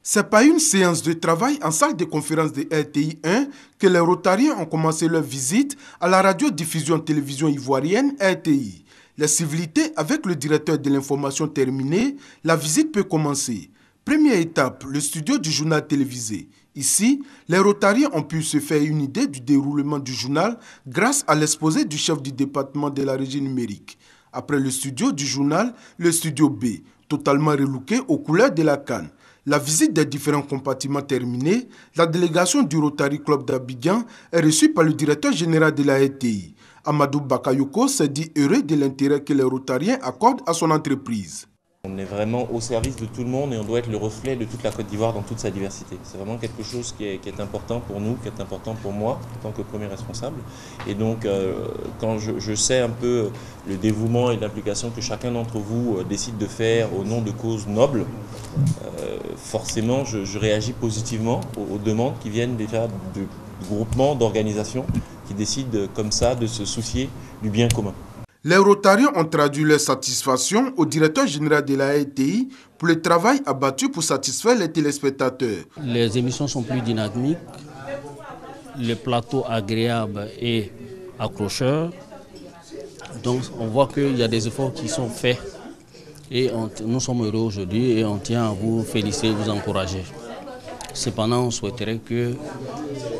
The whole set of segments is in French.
C'est pas une séance de travail en salle de conférence de RTI 1 que les Rotariens ont commencé leur visite à la radiodiffusion télévision ivoirienne RTI. Les civilités avec le directeur de l'information terminées, la visite peut commencer. Première étape, le studio du journal télévisé. Ici, les Rotariens ont pu se faire une idée du déroulement du journal grâce à l'exposé du chef du département de la régie numérique. Après le studio du journal, le studio B, totalement relooké aux couleurs de la CAN. La visite des différents compartiments terminée, la délégation du Rotary Club d'Abidjan est reçue par le directeur général de la RTI. Amadou Bakayoko s'est dit heureux de l'intérêt que les Rotariens accordent à son entreprise. On est vraiment au service de tout le monde et on doit être le reflet de toute la Côte d'Ivoire dans toute sa diversité. C'est vraiment quelque chose qui est important pour nous, qui est important pour moi en tant que premier responsable. Et donc, quand je sais un peu le dévouement et l'implication que chacun d'entre vous décide de faire au nom de causes nobles, forcément, je réagis positivement aux demandes qui viennent déjà de groupements, d'organisations qui décident comme ça de se soucier du bien commun. Les Rotariens ont traduit leur satisfaction au directeur général de la RTI pour le travail abattu pour satisfaire les téléspectateurs. Les émissions sont plus dynamiques, les plateaux agréables et accrocheurs. Donc on voit qu'il y a des efforts qui sont faits et nous sommes heureux aujourd'hui et on tient à vous féliciter, vous encourager. Cependant, on souhaiterait qu'il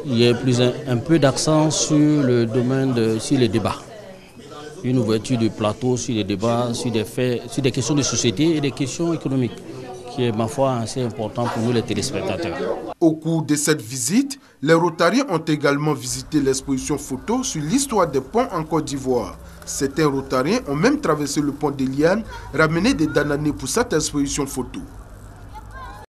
y ait un peu d'accent sur le domaine, sur les débats. Une ouverture du plateau sur les débats, sur des faits, sur des questions de société et des questions économiques, qui est, ma foi, assez important pour nous les téléspectateurs. Au cours de cette visite, les Rotariens ont également visité l'exposition photo sur l'histoire des ponts en Côte d'Ivoire. Certains Rotariens ont même traversé le pont d'Eliane, ramené des Dananés pour cette exposition photo.